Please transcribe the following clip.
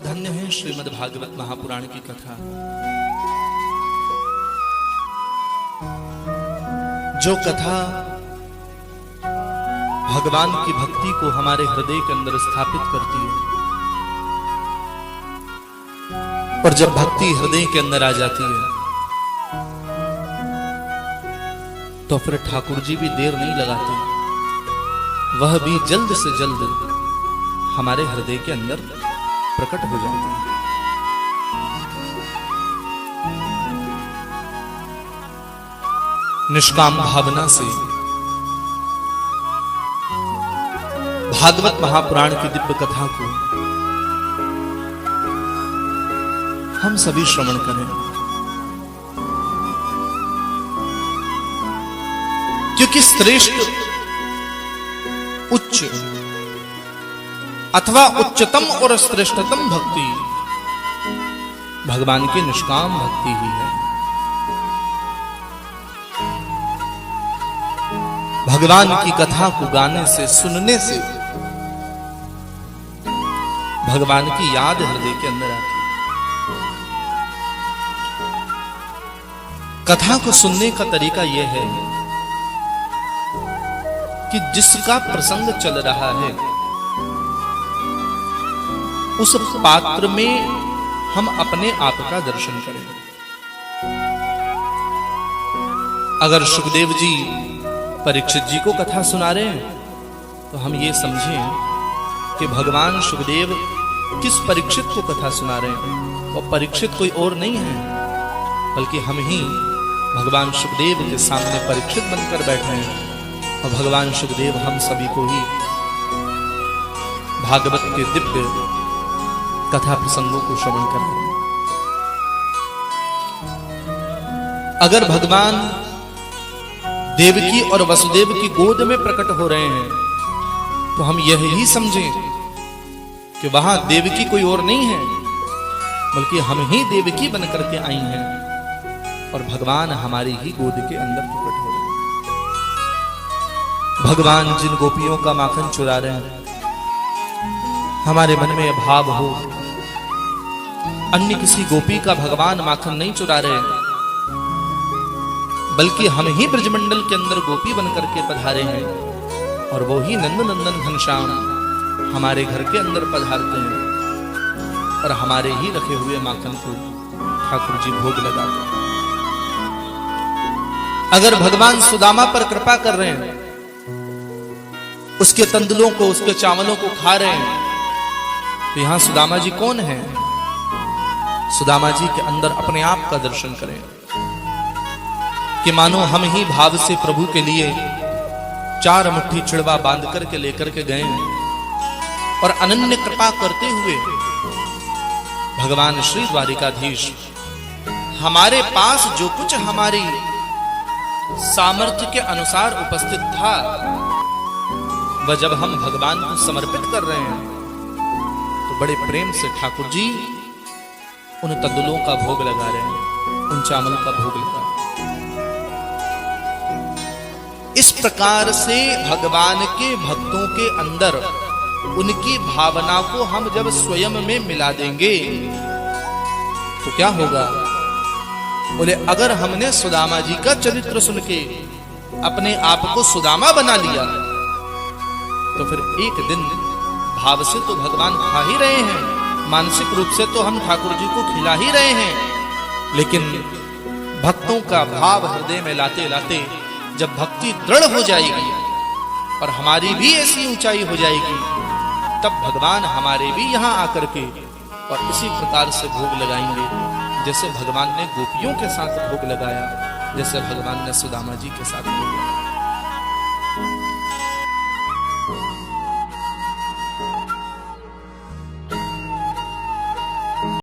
धन्य है श्रीमद् भागवत महापुराण की कथा। जो कथा भगवान की भक्ति को हमारे हृदय के अंदर स्थापित करती है, और जब भक्ति हृदय के अंदर आ जाती है तो फिर ठाकुर जी भी देर नहीं लगाते, वह भी जल्द से जल्द हमारे हृदय के अंदर प्रकट हो जाते हैं। निष्काम भावना से भागवत महापुराण की दिव्य कथा को हम सभी श्रवण करें, क्योंकि श्रेष्ठ उच्च अथवा उच्चतम और श्रेष्ठतम भक्ति भगवान की निष्काम भक्ति ही है। भगवान की कथा को गाने से, सुनने से भगवान की याद हृदय के अंदर आती है। कथा को सुनने का तरीका यह है कि जिसका प्रसंग चल रहा है उस पात्र में हम अपने आप का दर्शन करें। अगर सुखदेव जी परीक्षित जी को कथा सुना रहे हैं तो हम ये समझें कि भगवान सुखदेव किस परीक्षित को कथा सुना रहे हैं, और परीक्षित कोई और नहीं है बल्कि हम ही भगवान सुखदेव के सामने परीक्षित बनकर बैठे हैं, और भगवान सुखदेव हम सभी को ही भागवत के दिव्य कथा प्रसंगों को श्रवण कर रहे हैं। अगर भगवान देवकी और वसुदेव की गोद में प्रकट हो रहे हैं तो हम यह ही समझें कि वहां देवकी कोई और नहीं है बल्कि हम ही देवकी बनकर के आई हैं, और भगवान हमारी ही गोद के अंदर प्रकट हो रहे हैं। भगवान जिन गोपियों का माखन चुरा रहे हैं, हमारे मन में भाव हो अन्य किसी गोपी का भगवान माखन नहीं चुरा रहे, बल्कि हम ही ब्रजमंडल के अंदर गोपी बनकर के पधारे हैं, और वो ही नंदनंदन घनश्याम हमारे घर के अंदर पधारते हैं और हमारे ही रखे हुए माखन को ठाकुर जी भोग लगाते हैं। अगर भगवान सुदामा पर कृपा कर रहे हैं, उसके तंदुलों को, उसके चावलों को खा रहे हैं, तो यहां सुदामा जी कौन है? सुदामा जी के अंदर अपने आप का दर्शन करें कि मानो हम ही भाव से प्रभु के लिए 4 मुट्ठी चिड़वा बांध करके लेकर के गए और अनन्य कृपा करते हुए भगवान श्री द्वारिकाधीश हमारे पास जो कुछ हमारी सामर्थ्य के अनुसार उपस्थित था, वह जब हम भगवान को समर्पित कर रहे हैं तो बड़े प्रेम से ठाकुर जी उन तंदुलों का भोग लगा रहे हैं, उन चावल का भोग लगा रहे हैं। इस प्रकार से भगवान के भक्तों के अंदर उनकी भावना को हम जब स्वयं में मिला देंगे तो क्या होगा? बोले, अगर हमने सुदामा जी का चरित्र सुन के अपने आप को सुदामा बना लिया तो फिर एक दिन भाव से तो भगवान खा ही रहे हैं, मानसिक रूप से तो हम ठाकुर जी को खिला ही रहे हैं, लेकिन भक्तों का भाव हृदय में लाते लाते जब भक्ति दृढ़ हो जाएगी और हमारी भी ऐसी ऊंचाई हो जाएगी, तब भगवान हमारे भी यहां आकर के और इसी प्रकार से भोग लगाएंगे, जैसे भगवान ने गोपियों के साथ भोग लगाया, जैसे भगवान ने सुदामा जी के साथ भोग लगाया।